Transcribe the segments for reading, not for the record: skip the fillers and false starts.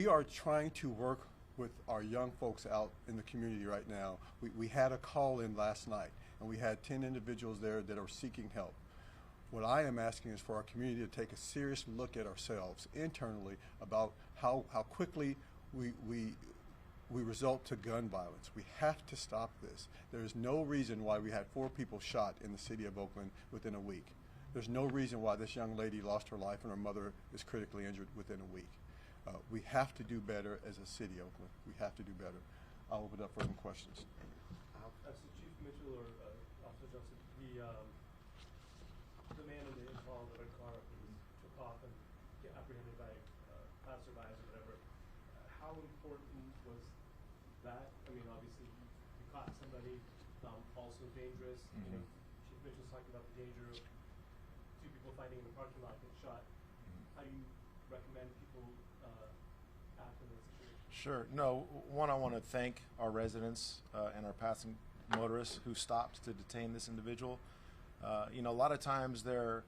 We are trying to work with our young folks out in the community right now. We had a call in last night, and we had 10 individuals there that are seeking help. What I am asking is for our community to take a serious look at ourselves internally about how quickly we result to gun violence. We have to stop this. There is no reason why we had 4 people shot in the city of Oakland within a week. There's no reason why this young lady lost her life and her mother is critically injured within a week. We have to do better as a city, Oakland. We have to do better. I'll open it up for some questions. So Chief Mitchell or Officer Johnson, the man in the Impala, the red car, who was took off and get apprehended by passerbys or whatever. How important was that? I mean, obviously you caught somebody, also dangerous. Mm-hmm. You know, Chief Mitchell's talking about the danger of 2 people fighting in the parking lot get shot. Mm-hmm. How do you recommend people act in those situations? Sure. No, one, I want to thank our residents and our passing motorists who stopped to detain this individual. You know, a lot of times there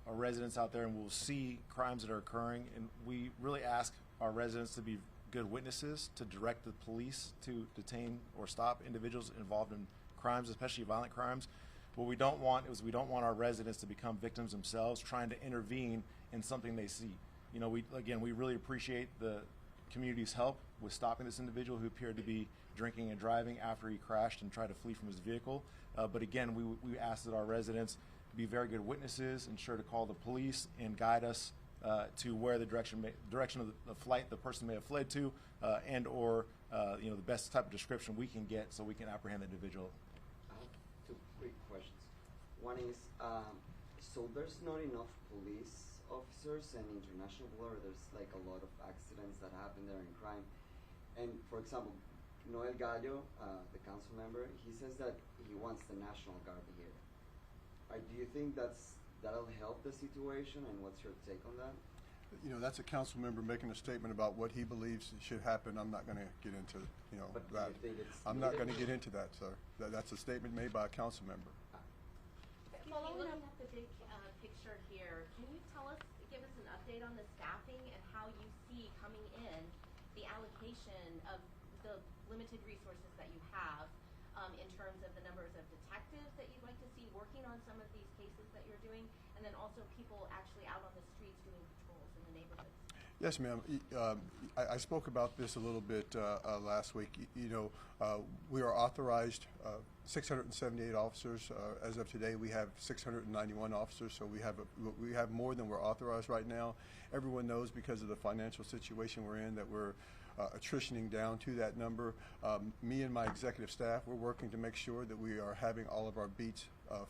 are residents out there and we'll see crimes that are occurring, and we really ask our residents to be good witnesses to direct the police to detain or stop individuals involved in crimes, especially violent crimes. What we don't want is we don't want our residents to become victims themselves trying to intervene in something they see. You know, we really appreciate the community's help with stopping this individual who appeared to be drinking and driving after he crashed and tried to flee from his vehicle. But again, we ask that our residents be very good witnesses, ensure to call the police and guide us to where the direction of the flight the person may have fled to, and or you know, the best type of description we can get so we can apprehend the individual. I have 2 quick questions. One is, so there's not enough police officers, and international border, there's like a lot of accidents that happen there and crime. And for example, Noel Gallo, the council member, he says that he wants the National Guard here. Do you think that'll help the situation, and what's your take on that? You know, that's a council member making a statement about what he believes should happen. I'm not going to get into, you know, but that. Do you think it's I'm not going to get into that, sir. That's a statement made by a council member. Following up the big picture here, can you give us an update on the staffing and how you see coming in the allocation of the limited resources that you have in terms of the numbers of detectives that you'd like to see working on some of these cases that you're doing, and then also people actually out on the streets doing patrols in the neighborhoods? Yes, ma'am. I spoke about this a little bit last week. You know, we are authorized 678 officers. As of today, we have 691 officers, so we have more than we're authorized right now. Everyone knows because of the financial situation we're in that we're attritioning down to that number. Me and my executive staff, we're working to make sure that we are having all of our beats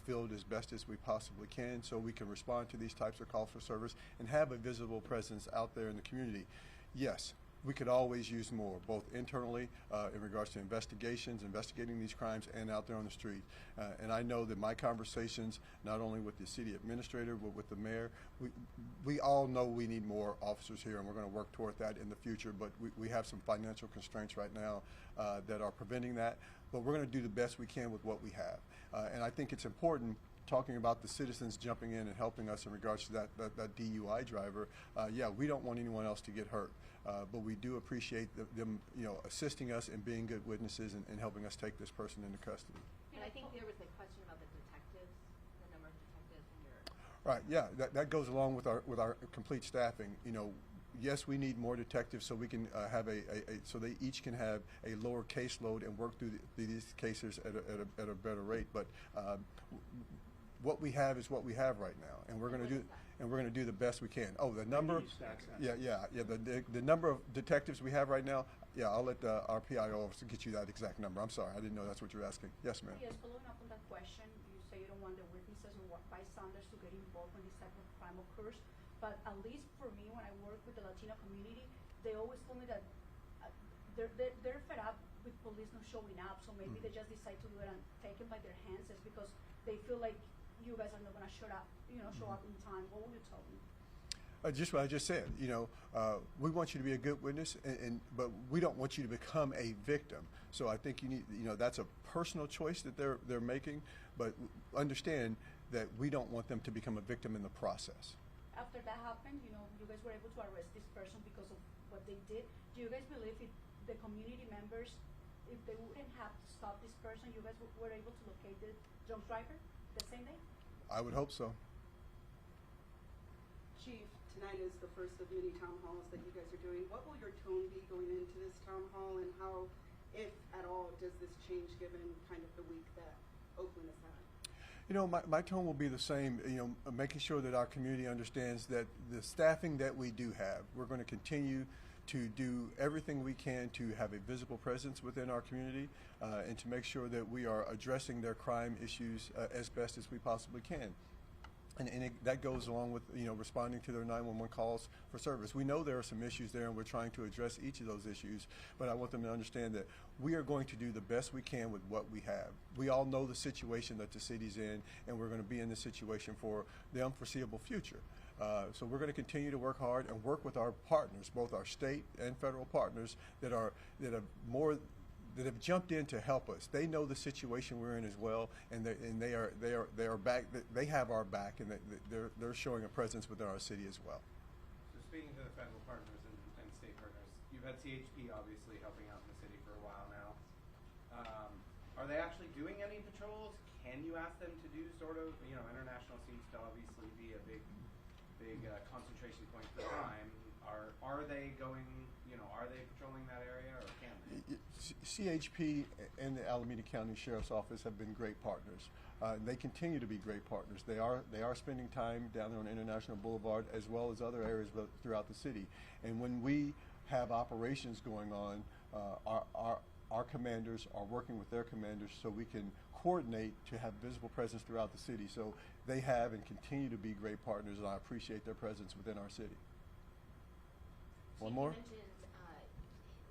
filled as best as we possibly can so we can respond to these types of calls for service and have a visible presence out there in the community. Yes, we could always use more, both internally in regards to investigating these crimes, and out there on the street. And I know that my conversations, not only with the city administrator, but with the mayor, we all know we need more officers here, and we're going to work toward that in the future. But we have some financial constraints right now that are preventing that. But we're going to do the best we can with what we have. And I think it's important, talking about the citizens jumping in and helping us in regards to that DUI driver. Yeah, we don't want anyone else to get hurt, but we do appreciate them, you know, assisting us and being good witnesses and helping us take this person into custody. And I think there was a question about the detectives, the number of detectives in your. Right. Yeah, that goes along with our complete staffing. You know, yes, we need more detectives so we can have so they each can have a lower caseload and work through these cases at a better rate. But what we have is what we have right now, and we're going to do the best we can. Oh, the number, the number of detectives we have right now. Yeah, I'll let our PIO officer get you that exact number. I'm sorry, I didn't know that's what you're asking. Yes, ma'am. Yes, following up on that question, you say you don't want the witnesses or bystanders to get involved when this type of crime occurs, but at least for me, when I work with the Latino community, they always tell me that they're fed up with police not showing up, so maybe they just decide to do it and take it by their hands. It's because they feel like you guys are not going to show up in time. What would you tell them? Just what I just said. You know, we want you to be a good witness, but we don't want you to become a victim. So I think you need, you know, that's a personal choice that they're making, but understand that we don't want them to become a victim in the process. After that happened, you know, you guys were able to arrest this person because of what they did. Do you guys believe if the community members, if they wouldn't have to stop this person, you guys were able to locate the drunk driver the same day? I would hope so. Chief, tonight is the first of many town halls that you guys are doing. What will your tone be going into this town hall, and how, if at all, does this change given kind of the week that Oakland has had? You know, my tone will be the same, you know, making sure that our community understands that the staffing that we do have, we're going to continue to do everything we can to have a visible presence within our community and to make sure that we are addressing their crime issues as best as we possibly can. And that goes along with, you know, responding to their 911 calls for service. We know there are some issues there, and we're trying to address each of those issues, but I want them to understand that we are going to do the best we can with what we have. We all know the situation that the city's in, and we're going to be in this situation for the unforeseeable future. So we're going to continue to work hard and work with our partners, both our state and federal partners that have jumped in to help us. They know the situation we're in as well, and they are back. They have our back, and they're showing a presence within our city as well. So speaking to the federal partners and state partners, you've had CHP obviously helping out in the city for a while now. Are they actually doing any patrols? Can you ask them to do sort of, you know, international seems to obviously be a big concentration point for crime. Are they going, you know, are they patrolling that area, or can they? CHP and the Alameda County Sheriff's Office have been great partners. They continue to be great partners. They are spending time down there on International Boulevard as well as other areas throughout the city. And when we have operations going on, our commanders are working with their commanders so we can coordinate to have visible presence throughout the city. So they have and continue to be great partners, and I appreciate their presence within our city. One more? You mentioned,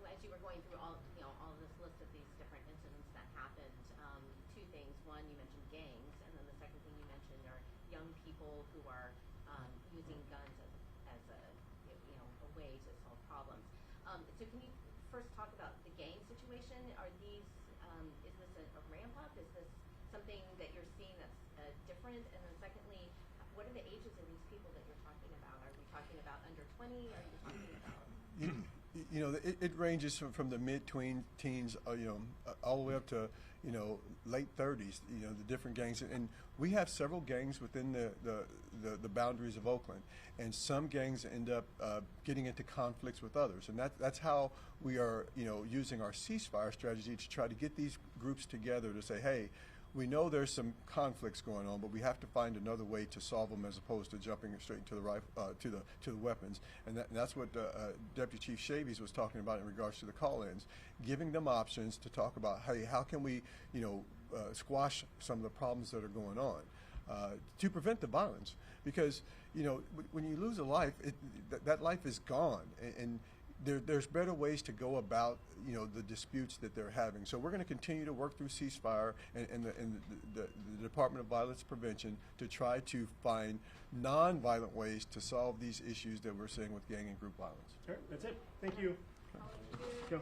as you were going through all this list of these different incidents that happened, two things. One, you mentioned gangs, and then the second thing you mentioned are young people who are using guns as a way to solve problems. So can you first talk about the gang situation? Are these is this a ramp up? Is this something that you're seeing that's different? And then secondly, what are the ages of these people that you're talking about? Are we talking about under 20? Are you talking about? You know, it ranges from the mid-teens, all the way up to, you know, late 30s. You know, the different gangs, and we have several gangs within the boundaries of Oakland, and some gangs end up getting into conflicts with others, and that's how we are, you know, using our ceasefire strategy to try to get these groups together to say, hey, we know there's some conflicts going on, but we have to find another way to solve them as opposed to jumping straight into the weapons. And that's what Deputy Chief Shavies was talking about in regards to the call-ins, giving them options to talk about, hey, how can we, you know, squash some of the problems that are going on to prevent the violence? Because, you know, when you lose a life, that life is gone, and there's better ways to go about, you know, the disputes that they're having. So we're going to continue to work through ceasefire and the Department of Violence Prevention to try to find non-violent ways to solve these issues that we're seeing with gang and group violence. Sure, that's it. Thank you. Go.